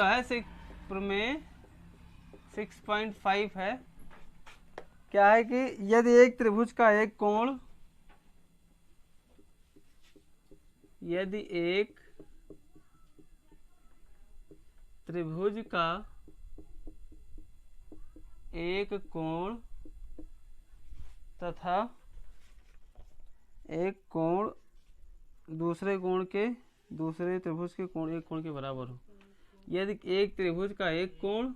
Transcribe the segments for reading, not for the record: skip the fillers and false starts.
है में 6.5 है। क्या है कि यदि एक त्रिभुज का एक कोण, यदि एक त्रिभुज का एक कोण तथा एक कोण दूसरे त्रिभुज के कोण एक कोण के बराबर हो। यदि एक त्रिभुज का एक कोण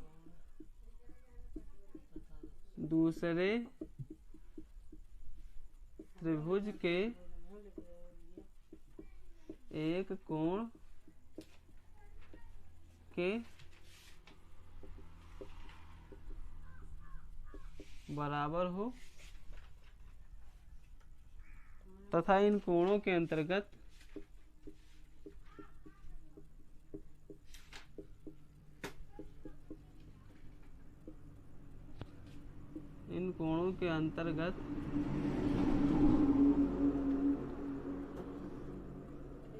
दूसरे त्रिभुज के एक कोण के बराबर हो तथा इन कोणों के अंतर्गत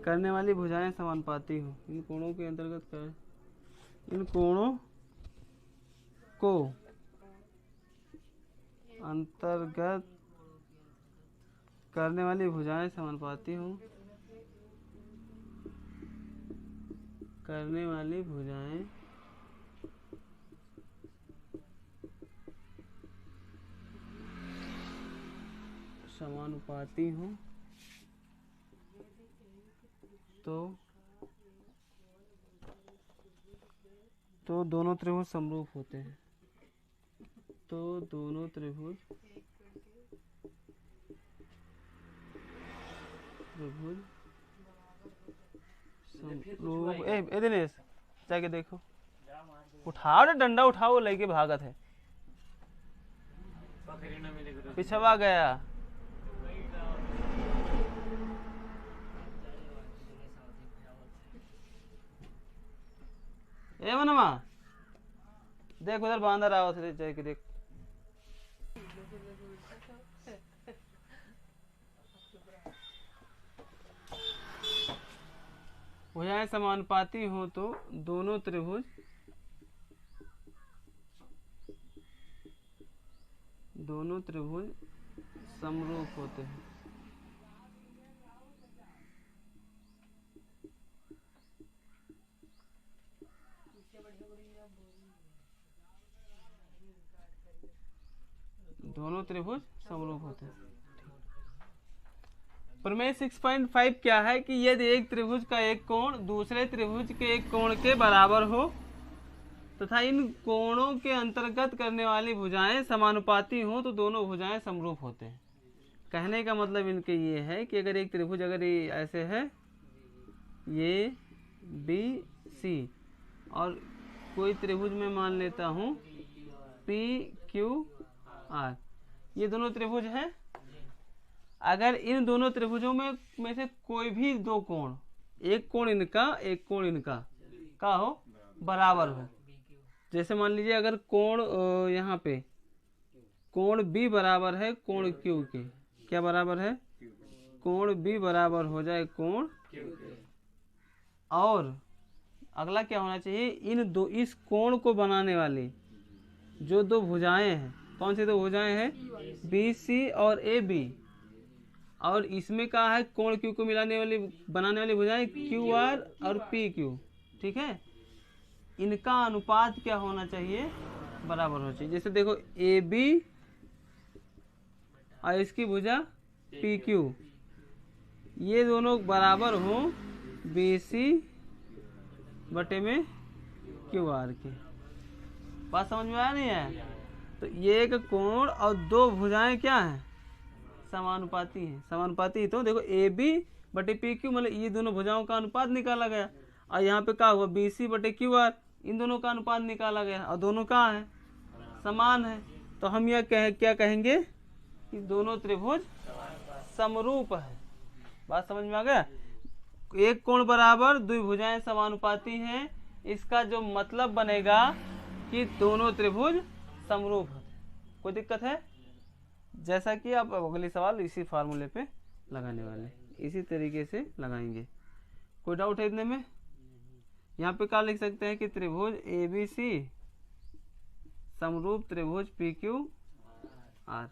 करने वाली भुजाएं समानुपाती हो। इन कोणों के अंतर्गत इन कोणों को अंतर्गत करने वाली भुजाएं समानुपाती हो, करने वाली भुजाएं समानुपाती हो तो दोनों त्रिभुज समरूप होते हैं। तो दोनों त्रिभुज समरूप। ए दिनेश जाके देखो, उठाओ डंडा उठाओ, लेके भागत है, पिछवा गया। ए मनवा देख, उधर बांदर आओ थे, जाके देख। भुजाएं समानुपाती हो तो दोनों त्रिभुज समरूप होते हैं। दोनों त्रिभुज समरूप होते हैं। प्रमेय 6.5 क्या है कि यदि एक त्रिभुज का एक कोण दूसरे त्रिभुज के एक कोण के बराबर हो तथा इन कोणों के अंतर्गत करने वाली भुजाएं समानुपाती हो तो दोनों भुजाएं समरूप होते हैं। कहने का मतलब इनके ये है कि अगर एक त्रिभुज अगर ये ऐसे है, ये बी सी, और कोई त्रिभुज में मान लेता हूँ पी क्यू आर, ये दोनों त्रिभुज हैं। अगर इन दोनों त्रिभुजों में से कोई भी दो कोण, एक कोण इनका एक कोण इनका का हो बराबर हो, जैसे मान लीजिए अगर कोण यहाँ पे कोण बी बराबर है कोण क्यू के, क्या बराबर है, कोण बी बराबर हो जाए कोण, और अगला क्या होना चाहिए, इस कोण को बनाने वाली जो दो भुजाएं हैं, कौन सी दो भुजाएं हैं, बी सी और ए बी, और इसमें कहा है कोण क्यू को बनाने वाली भुजाएं क्यू आर और पी क्यू, ठीक है। इनका अनुपात क्या होना चाहिए, बराबर होना चाहिए। जैसे देखो ए बी और इसकी भुजा पी क्यू, ये दोनों बराबर हो बी सी बटे में क्यू आर के। बात समझ में आया नहीं है? तो ये एक कोण और दो भुजाएं क्या हैं, समानुपाती हैं। समानुपाती तो देखो ए बी बटे पी क्यू, मतलब ये दोनों भुजाओं का अनुपात निकाला गया, और यहाँ पे क्या हुआ, बी सी बटे क्यू आर, इन दोनों का अनुपात निकाला गया, और दोनों कहाँ है, समान है। तो हम यह क्या कहेंगे कि दोनों त्रिभुज समरूप है। बात समझ में आ गया? एक कोण बराबर, दो भुजाएं समानुपाती हैं, इसका जो मतलब बनेगा कि दोनों त्रिभुज समरूप है। कोई दिक्कत है? जैसा कि आप अगले सवाल इसी फार्मूले पे लगाने वाले, इसी तरीके से लगाएंगे। कोई डाउट है इतने में? यहाँ पे क्या लिख सकते हैं कि त्रिभुज ABC समरूप त्रिभुज PQR।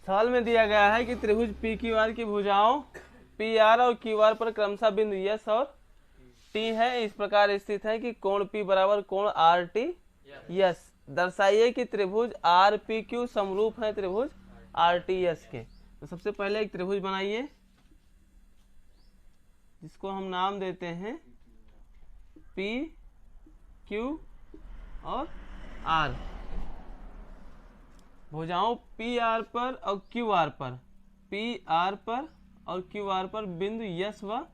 सवाल में दिया गया है कि त्रिभुज PQR की भुजाओं PR और QR पर क्रमशः बिंदु S और T है, इस प्रकार स्थित है कि कोण P बराबर कोण RTS। दर्शाइए कि त्रिभुज RPQ समरूप है त्रिभुज RTS के। तो सबसे पहले एक त्रिभुज बनाइए जिसको हम नाम देते हैं PQ और R। भुजाओं PR पर और QR पर, PR पर और QR पर बिंदु S व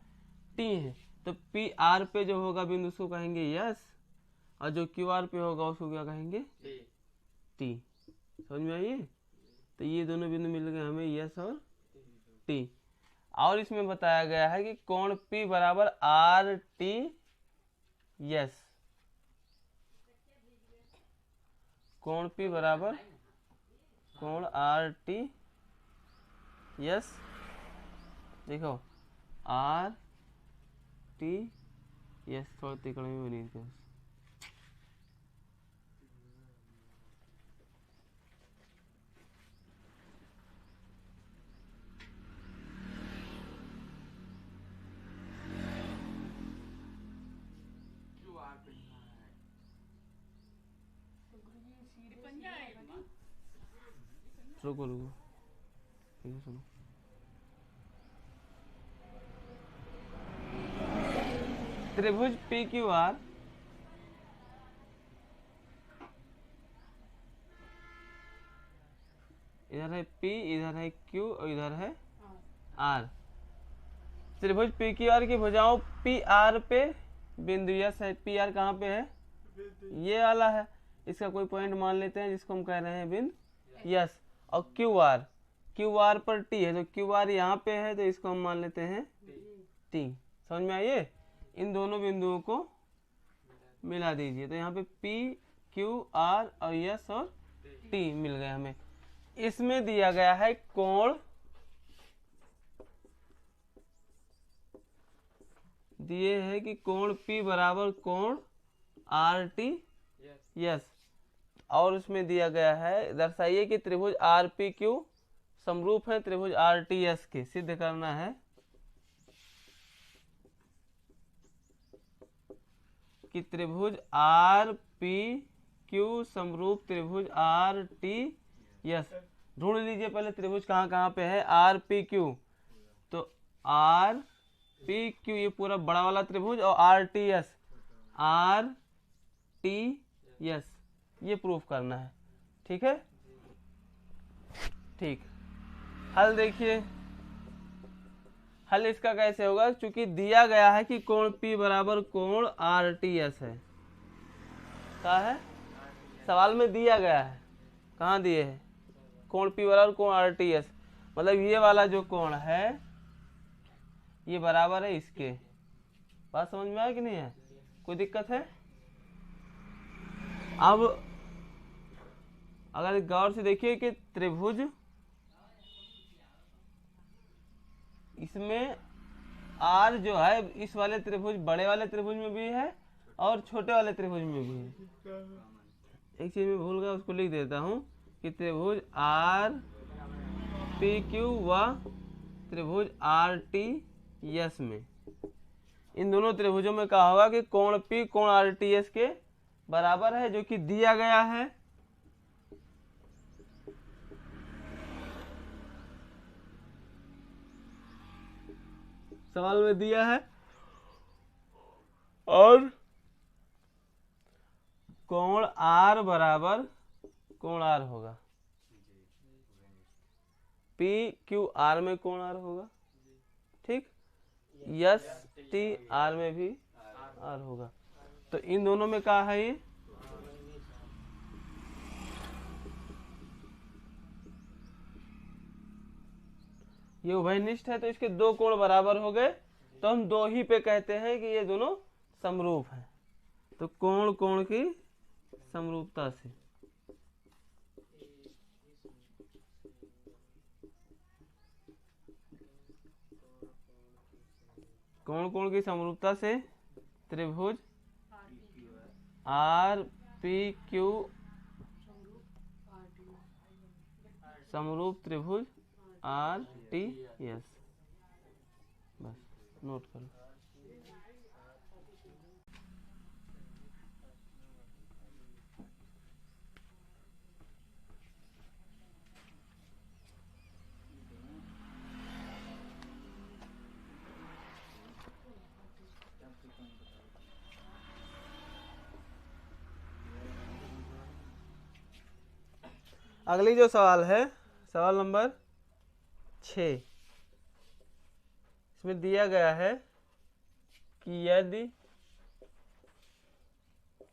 T है। तो PR पे जो होगा बिंदु उसको कहेंगे S और जो QR पे होगा उसको क्या कहेंगे T। समझ में आइए? तो ये दोनों बिंदु मिल गए हमें S और T। और इसमें बताया गया है कि कोण P बराबर RTS। कोण P बराबर कोण RTS। देखो RTS थोड़ा तिकड़े में बनी थी। रुको रुको, सुनो। त्रिभुज PQR इधर है P, इधर है Q और इधर है R। त्रिभुज PQR की भुजाओं PR पे बिंदु S है। PR कहाँ पे है? ये वाला है। इसका कोई पॉइंट मान लेते हैं जिसको हम कह रहे हैं बिंदु S। और QR पर T है, तो QR यहाँ पे है तो इसको हम मान लेते हैं T। समझ में आइए? इन दोनों बिंदुओं को मिला दीजिए तो यहाँ पे P, Q, R और S और T मिल गए हमें। इसमें दिया गया है कोण, दिए है कि कोण P बराबर कोण RTS। और उसमें दिया गया है दर्शाइए कि त्रिभुज RPQ समरूप है त्रिभुज RTS के। सिद्ध करना है कि त्रिभुज RPQ समरूप त्रिभुज RTS। ढूंढ लीजिए पहले त्रिभुज कहाँ कहाँ पे है। RPQ, तो RPQ ये पूरा बड़ा वाला त्रिभुज और RTS ये प्रूफ करना है। ठीक है, ठीक। हल देखिए, हल इसका कैसे होगा, क्योंकि दिया गया है कि कोण P बराबर कोण RTS है। क्या है? सवाल में दिया गया है। कहाँ दिए है? कोण P बराबर कोण RTS, मतलब ये वाला जो कोण है ये बराबर है इसके। बात समझ में आया कि नहीं है? कोई दिक्कत है? अब अगर गौर से देखिए कि त्रिभुज इसमें R जो है इस वाले त्रिभुज बड़े वाले त्रिभुज में भी है और छोटे वाले त्रिभुज में भी है। एक चीज में भूल गया, उसको लिख देता हूँ कि त्रिभुज RPQ व त्रिभुज RTS में, इन दोनों त्रिभुजों में क्या होगा कि कोण P कोण RTS के बराबर है, जो कि दिया गया है। सवाल में दिया है। और कोण R बराबर कोण R होगा, PQR में कोण R होगा। ठीक, STR में भी R होगा। तो इन दोनों में क्या है? ये उभयनिष्ठ है तो इसके दो कोण बराबर हो गए, तो हम दो ही पे कहते हैं कि ये दोनों समरूप हैं। तो कोण कोण की समरूपता से कोण कोण की समरूपता से त्रिभुज आर पी क्यू समरूप त्रिभुज आर टी एस। बस नोट करो। अगली जो सवाल है, सवाल नंबर 6, इसमें दिया गया है कि यदि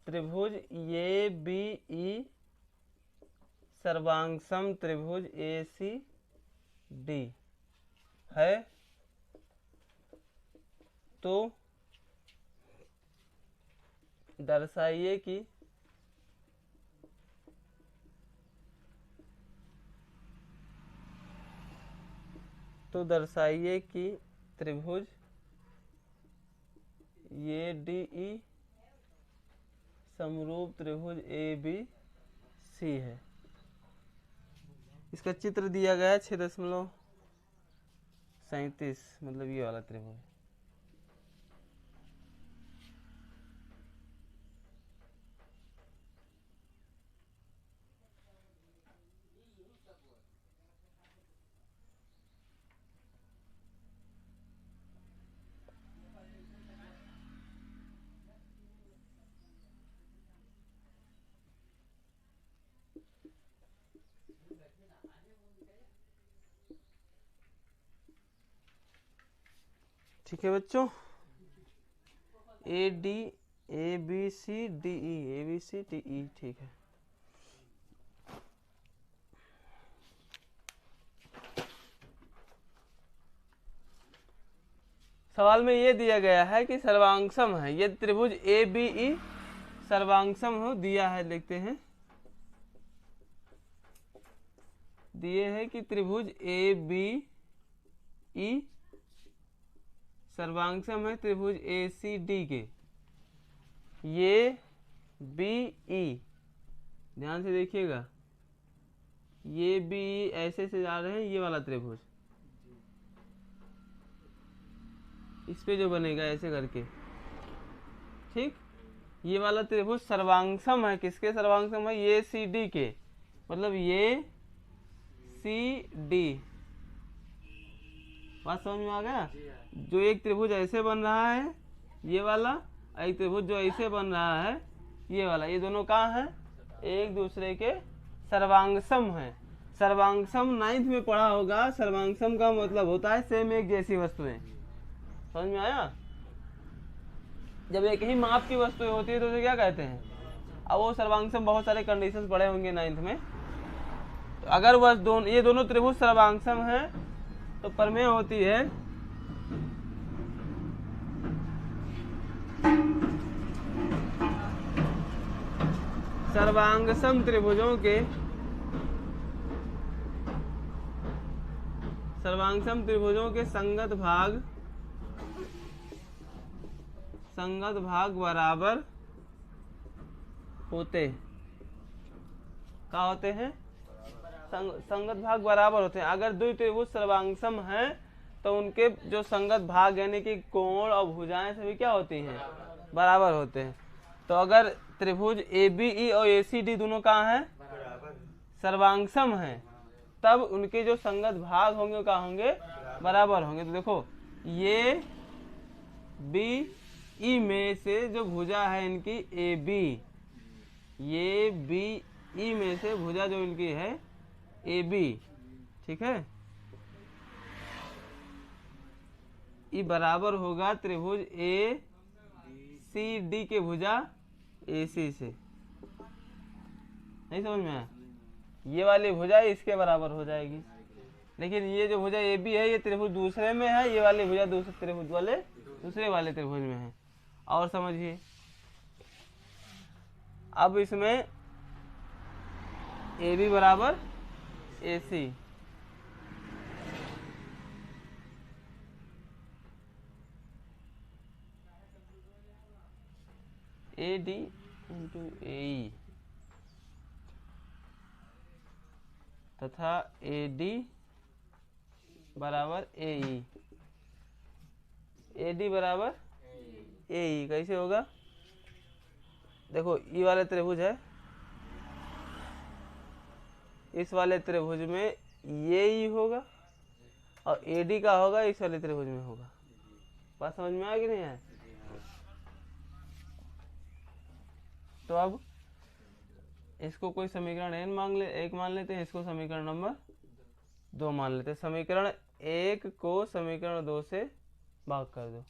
त्रिभुज ए बी ई सर्वांगसम त्रिभुज ए सी डी है तो दर्शाइए कि त्रिभुज ए डी ई समरूप त्रिभुज ए बी सी है। इसका चित्र दिया गया है 6.37, मतलब ये वाला त्रिभुज। ठीक है बच्चों, A D A B C D E, A B C D E, ठीक है। सवाल में ये दिया गया है कि सर्वांगसम है, यदि त्रिभुज ए बी ई सर्वांगसम हो, दिया है, लिखते हैं, दिए है कि त्रिभुज ए बी ई सर्वांगसम है त्रिभुज ए सी डी के, ये बी ई, ध्यान से देखिएगा, ये बी ई ऐसे से जा रहे हैं, ये वाला त्रिभुज इस पे जो बनेगा ऐसे करके, ठीक, ये वाला त्रिभुज सर्वांगसम है, किसके सर्वांगसम है, ये सी डी के, मतलब ये सी डी। बात समझ में आ गया? जो एक त्रिभुज ऐसे बन रहा है ये वाला, एक त्रिभुज जो ऐसे बन रहा है ये वाला, ये दोनों कहाँ है, एक दूसरे के सर्वांगसम है। सर्वांगसम 9th में पढ़ा होगा, सर्वांगसम का मतलब होता है सेम एक जैसी वस्तुएं। समझ में आया? जब एक ही माप की वस्तुएं होती है तो उसे क्या कहते हैं? अब वो सर्वांगसम बहुत सारे कंडीशंस पढ़े होंगे 9th में। तो अगर वह ये दोनों त्रिभुज सर्वांगसम है तो प्रमेय होती है सर्वांगसम त्रिभुजों के संगत भाग बराबर होते, क्या होते हैं? संगत भाग बराबर होते हैं। अगर दो त्रिभुज सर्वांगसम हैं तो उनके जो संगत भाग यानी कि कोण और भुजाएं सभी क्या होती हैं? बराबर होते हैं। तो अगर त्रिभुज ए बी ई और ए सी डी दोनों कहाँ हैं? सर्वांगसम हैं, तब उनके जो संगत भाग होंगे वो क्या होंगे? बराबर होंगे। तो देखो ये बी ई में से जो भुजा है इनकी ए बी, ये बी ई में से भुजा जो इनकी है ए बी, ठीक है, ई बराबर होगा त्रिभुज ए सी डी के भुजा ए सी से। नहीं समझ में आया? ये वाली भुजा इसके बराबर हो जाएगी, लेकिन ये जो भुजा ए बी है ये त्रिभुज दूसरे में है, ये वाली भुजा दूसरे त्रिभुज वाले दूसरे वाले त्रिभुज में है। और समझिए, अब इसमें ए बी बराबर ए सी, ए डी इंटू ए तथा ए डी बराबर ए डी बराबर ए कैसे होगा? देखो ई वाले त्रिभुज है, इस वाले त्रिभुज में ये ई होगा और ए डी का होगा इस वाले त्रिभुज में होगा। बात समझ में आ गई नहीं है? तो अब इसको कोई समीकरण एक मान लेते हैं, इसको समीकरण नंबर 2 मान लेते हैं। समीकरण 1 को समीकरण 2 से भाग कर दो।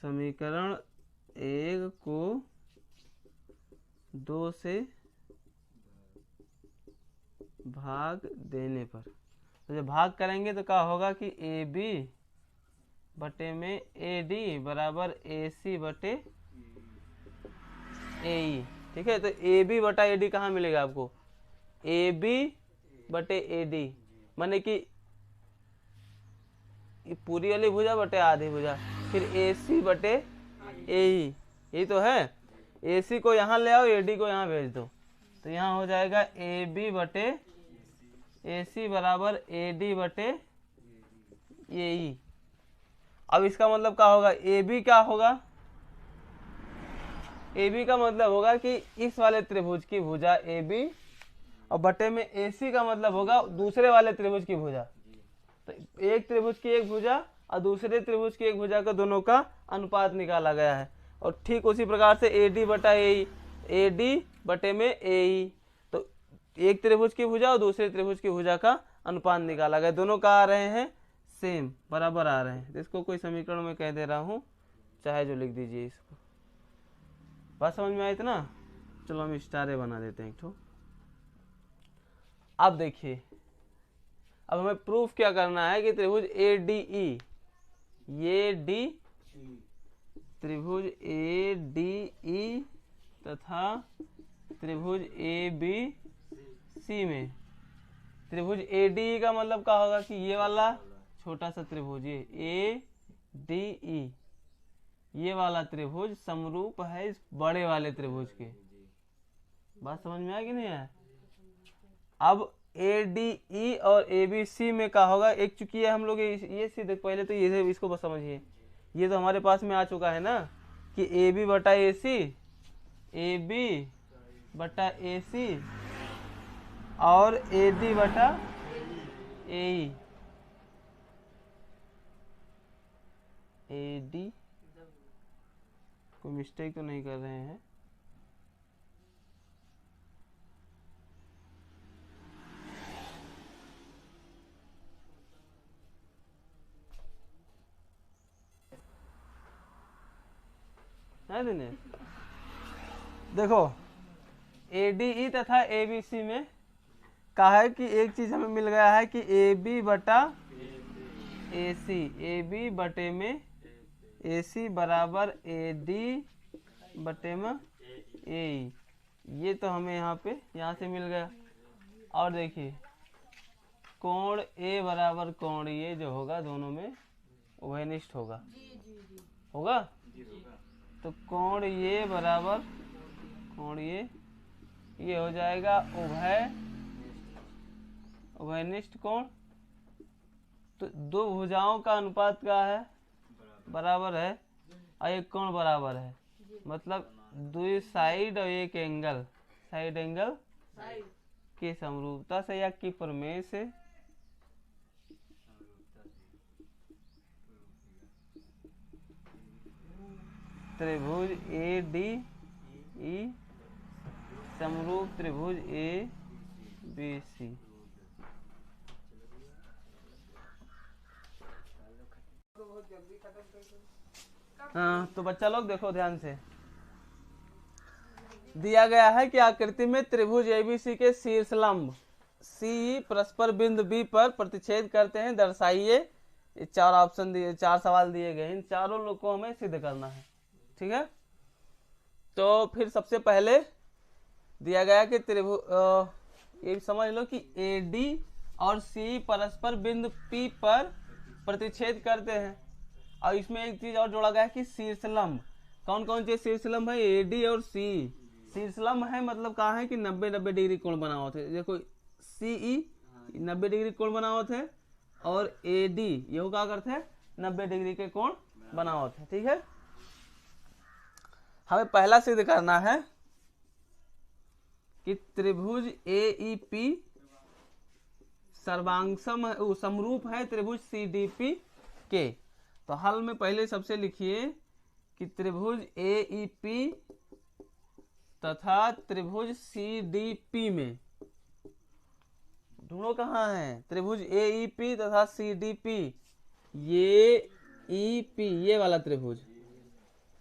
समीकरण 1 को 2 से भाग देने पर, तो जब भाग करेंगे तो क्या होगा कि ए बी बटे में ए डी बराबर ए सी बटे ए ई। ठीक है, तो ए बी बटा ए डी कहाँ मिलेगा आपको? ए बी बटे ए डी माने कि पूरी वाली भुजा बटे आधी भुजा, फिर ए सी बटे ए ई, यही तो है। ए सी को यहाँ ले आओ, ए डी को यहाँ भेज दो, तो यहाँ हो जाएगा ए बी बटे ए सी बराबर ए डी बटे ए ई। अब इसका मतलब क्या होगा? ए बी क्या होगा? ए बी का मतलब होगा कि इस वाले त्रिभुज की भुजा ए बी और बटे में ए सी का मतलब होगा दूसरे वाले त्रिभुज की भुजा। तो एक त्रिभुज की एक भुजा और दूसरे त्रिभुज की एक भुजा का दोनों का अनुपात निकाला गया है। और ठीक उसी प्रकार से ए डी बटा ए डी बटे में ए ई, तो एक त्रिभुज की भुजा और दूसरे त्रिभुज की भुजा का अनुपात निकाला गया। दोनों का आ रहे हैं सेम, बराबर आ रहे हैं। तो इसको कोई समीकरण में कह दे रहा हूँ, चाहे जो लिख दीजिए इसको। बात समझ में आई इतना? चलो हम स्टारे बना देते हैं एक ठो। अब देखिए, अब हमें प्रूफ क्या करना है कि त्रिभुज ए डी ई, ये डी त्रिभुज ए डी ई तथा त्रिभुज ए बी सी में त्रिभुज ए डी ई का मतलब क्या होगा कि ये वाला छोटा सा त्रिभुज ये ए डी ई, ये वाला त्रिभुज समरूप है इस बड़े वाले त्रिभुज के। बात समझ में आ गई नहीं है? अब ए डी ई और ए बी सी में क्या होगा? एक चुकी है हम लोग ये सीधे, पहले तो ये इसको बस समझिए, ये तो हमारे पास में आ चुका है ना कि ए बी बटा ए सी, ए बी बटा ए सी और ए डी बटा ए ई, ए डी कोई मिस्टेक तो नहीं कर रहे हैं? दिनेश देखो, ए डी ई तथा ए बी सी में कहा है कि एक चीज हमें मिल गया है कि ए बी बटा ए सी, ए बी बटे में ए सी बराबर ए डी बटे में ए ई, ये तो हमें यहाँ से मिल गया। और देखिए कोण ए बराबर कोण ये जो होगा दोनों में उभयनिष्ठ होगा, होगा? तो कोण ये बराबर कोण ये हो जाएगा उभयनिष्ठ कोण। तो दो भुजाओं का अनुपात क्या है? बराबर है, और एक कोण बराबर है, मतलब दो साइड और एक एंगल, साइड एंगल की समरूपता से या की प्रमेय से त्रिभुज ए डी ई समरूप त्रिभुज ए बी सी। हाँ, तो बच्चा लोग देखो ध्यान से, दिया गया है कि आकृति में त्रिभुज एबीसी के शीर्ष लंब सी परस्पर बिंदु बी पर प्रतिच्छेद करते हैं, दर्शाइए। ये 4 ऑप्शन दिए, 4 सवाल दिए गए, इन चारों लोग को हमें सिद्ध करना है। ठीक है, तो फिर सबसे पहले दिया गया कि त्रिभुज ये समझ लो कि ए डी और सी परस्पर बिंदु पी पर प्रतिच्छेद करते हैं, और इसमें एक चीज और जोड़ा गया है कि शीर्ष लंब। कौन कौन से शीर्षलंब है? एडी और सी। शीर्षलंब है मतलब कहा है कि 90-90 डिग्री कोण बनाओ थे। देखो सीई 90 डिग्री कोण बनाओ थे और एडी ये क्या करते 90 डिग्री के कोण बनाओ थे। ठीक है, हमें पहला सिद्ध करना है कि त्रिभुज एईपी सर्वांगसम समरूप है त्रिभुज सीडीपी के। तो हल में पहले सबसे लिखिए कि त्रिभुज एईपी तथा त्रिभुज सीडीपी में, ढूंढो कहाँ है त्रिभुज एईपी तथा सीडीपी, ये ईपी ये वाला त्रिभुज,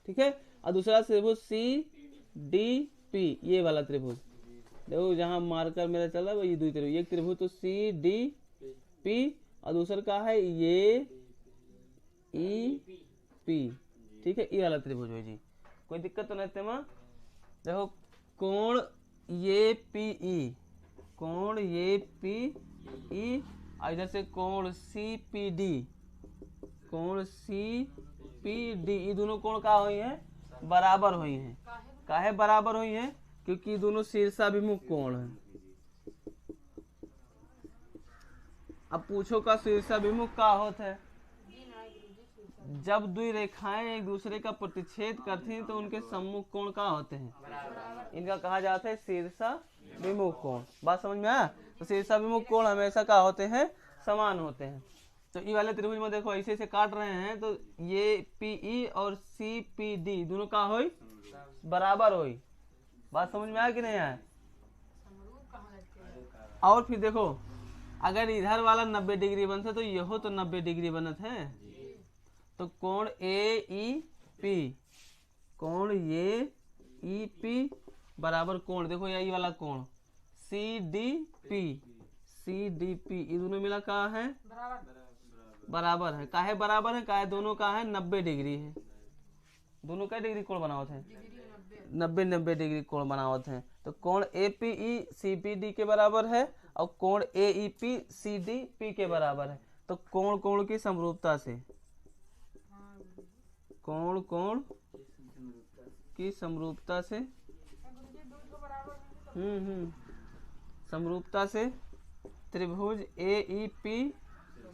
ठीक है, और दूसरा त्रिभुज सीडीपी ये वाला त्रिभुज। देखो जहां मार्कर मेरा चल रहा है वही दो त्रिभुज, एक त्रिभुज तो सीडीपी और दूसरा का है ये ईपी। ठीक है, ये वाला त्रिभुज है जी, कोई दिक्कत तो नहीं तेमा। देखो कोण ये पीई, कोण ये पीई और इधर से कोण सीपीडी, कोण सीपीडी, ये दोनों कोण का हुई है बराबर हुई हैं। काहे बराबर हुई हैं? क्योंकि ये दोनों शीर्षाभिमुख कोण है। अब पूछो का शीर्षाभिमुख का होता है? जब दो रेखाएं एक दूसरे का प्रतिच्छेद करती हैं तो उनके सम्मुख कोण का होते हैं, इनका कहा जाता है शीर्षाभिमुख कोण। बात समझ में आया? तो शीर्षाभिमुख कोण हमेशा का होते हैं समान होते हैं। तो ये वाले त्रिभुज में देखो ऐसे ऐसे काट रहे हैं तो ये पीई और सीपीडी दोनों का होई बराबर होई। बात समझ में आया कि नहीं आया? और फिर देखो अगर इधर वाला 90 डिग्री बनता तो यहो तो 90 डिग्री बनत है। तो कोण ए ई पी, कोण ये ई पी बराबर कोण देखो यही वाला कोण C D P, C D P ये दोनों मिला कहा है बराबर है। काहे बराबर है? काहे दोनों का है 90 डिग्री है। दोनों का डिग्री कोण बनावत है 90-90 डिग्री कोण बनावत है। तो कोण A P E C P D के बराबर है और कोण A E P C D P के बराबर है। तो कोण कोण की समरूपता से, कोण कोण की समरूपता से समरूपता से त्रिभुज ए ई पी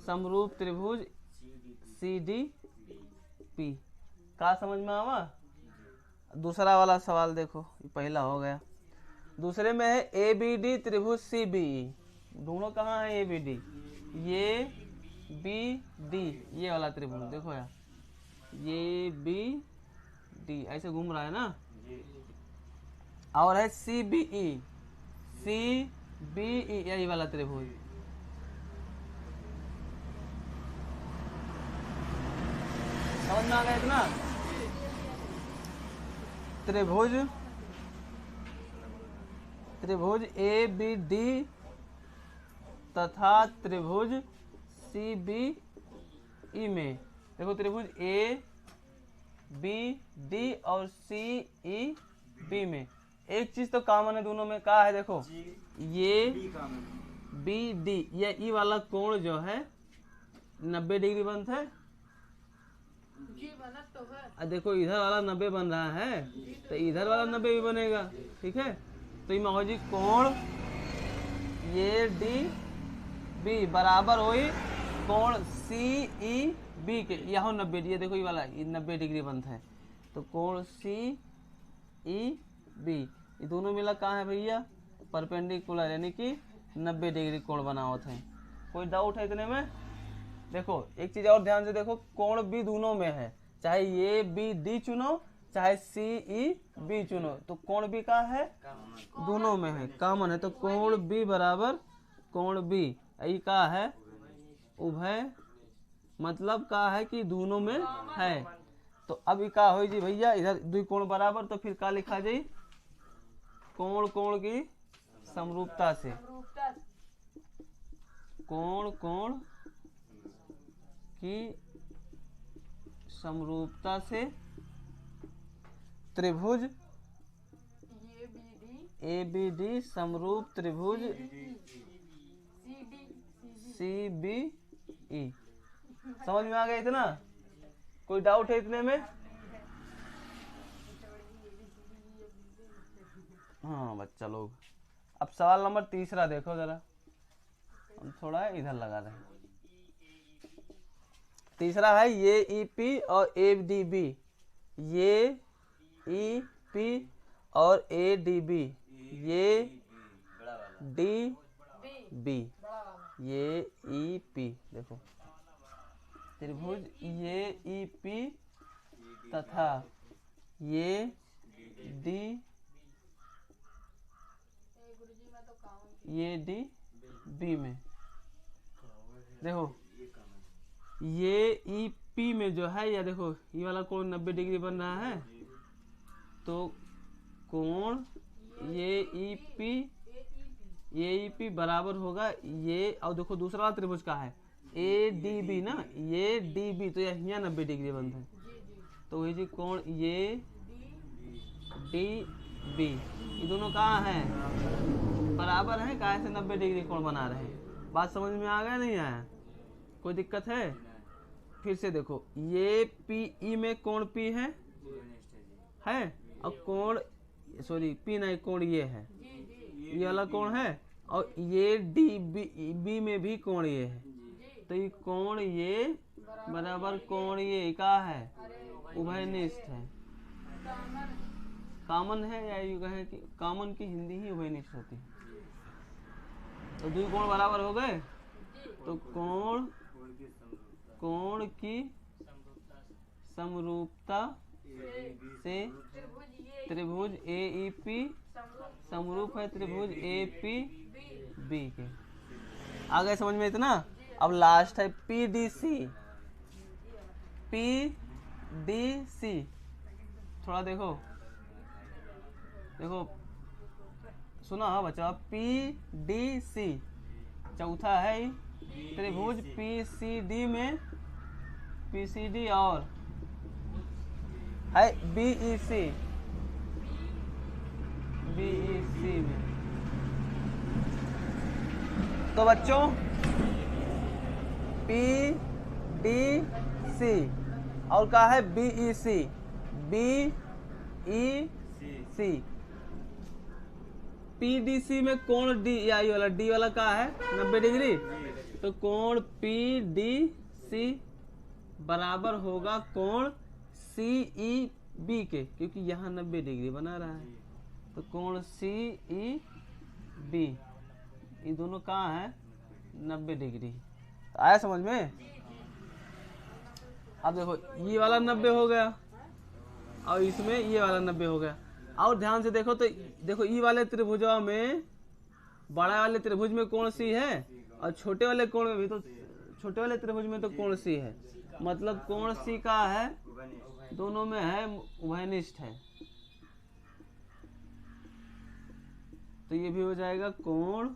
समरूप त्रिभुज सी डी पी का समझ में आवा। दूसरा वाला सवाल देखो, ये पहला हो गया। दूसरे में है ए बी डी त्रिभुज सी बी ई, ढूंढो कहाँ है ए बी डी, ये बी डी ये वाला त्रिभुज देखो यार, ये बी डी ऐसे घूम रहा है ना। और है C B E, C B E यही वाला त्रिभुज। समझ में आ गया इतना? त्रिभुज त्रिभुज ए बी डी तथा त्रिभुज सी बी ई में देखो त्रिभुज ए बी डी और सी ई बी में एक चीज तो कॉमन है दोनों में, क्या है देखो ये बी डी ये ई वाला कोण जो है 90 डिग्री बनता है। देखो इधर वाला 90 बन रहा है तो इधर वाला 90 भी बनेगा। ठीक है, तो ये जी कोण ये डी बी बराबर हुई कोण सी ई बी के, यहाँ 90 ये देखो ये वाला ये 90 डिग्री बनता है। तो कोण सी ई बी ये दोनों मिला कहाँ है भैया परपेंडिकुलर, यानी कि 90 डिग्री कोण बनावत है। कोई डाउट है इतने में? देखो एक चीज और ध्यान से देखो, कोण भी दोनों में है, चाहे ये बी डी चुनो चाहे सी ई बी चुनो, तो कोण भी का है दोनों में है, कॉमन है। तो कोण बी बराबर कोण बी यही का है उभय, मतलब का है कि दोनों में है। तो अब का हो जी भैया इधर दो कोण बराबर, तो फिर का लिखा जाए कोण कोण की समरूपता से, कोण कोण की समरूपता से त्रिभुज ए बी डी समरूप त्रिभुज सी बी ई। समझ में आ गया इतना? कोई डाउट है इतने में? बच्चा लोग। अब सवाल नंबर तीसरा देखो जरा, हम थोड़ा इधर लगा रहे हैं। तीसरा है ये ई पी और ए डी बी, ये ई पी और ए डी बी, ये डी बी, ये ई पी। देखो त्रिभुज ये ई पी तथा ये डी, ये डी बी में, देखो ये ई पी में जो है, या देखो ये वाला कोण 90 डिग्री बन रहा है, तो कोण ये ई पी बराबर होगा ये, और देखो दूसरा वाला त्रिभुज का है ए डी बी ना, ये डी बी, तो यहाँ 90 डिग्री बनता है, तो वही जी कोण ये डी बी, ये दोनों कहाँ है, बराबर है, कहाँ से 90 डिग्री कोण बना रहे हैं। बात समझ में आ गया नहीं आया, कोई दिक्कत है? फिर से देखो ये पी ई में कोण पी है और कोण, सॉरी पी नहीं, कोण ये है, ये वाला कोण है, और ये डी बी में भी कोण ये है, तो ये कोण ये बराबर कोण ये का है, उभयनिष्ठ है। कॉमन है, या यूँ कहें कि कॉमन की हिंदी ही उभयनिष्ठ होती है। तो दो कोण बराबर हो गए, तो कोण की समरूपता से त्रिभुज ए ई पी समरूप है त्रिभुज ए पी बी के। आ गए समझ में इतना? अब लास्ट है P D C. P D C थोड़ा देखो सुना हाँ बच्चा, पी डी सी चौथा है त्रिभुज पी सी डी में, पी सी डी और है बी ई सी में। तो बच्चों पी डी सी और क्या है बी ई सी, B E C. P D सी में कोण डी, या ये वाला डी वाला क्या है 90 डिग्री, तो कोण पी डी सी बराबर होगा कोण सी ई बी के, क्योंकि यहाँ 90 डिग्री बना रहा है, तो कोण सी ई बी, ये दोनों कहाँ है 90 डिग्री। तो आया समझ में? अब देखो ये वाला 90 हो गया और इसमें ये वाला 90 हो गया। और ध्यान से देखो तो देखो ई वाले त्रिभुजों में, बड़ा वाले त्रिभुज में कोण सी है और छोटे वाले कोण में भी, तो छोटे वाले त्रिभुज में तो कोण सी है, मतलब कोण सी का है दोनों में है उभयनिष्ठ है, तो ये भी हो जाएगा कोण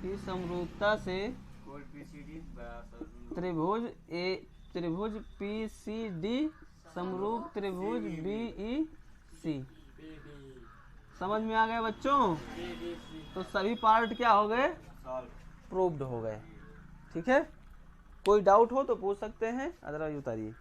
की समरूपता से त्रिभुज पी सी डी समरूप त्रिभुज बी ई सी। समझ में आ गए बच्चों? तो सभी पार्ट क्या हो गए, प्रूव्ड हो गए। ठीक है, कोई डाउट हो तो पूछ सकते हैं, अदरवाइज उतारिए।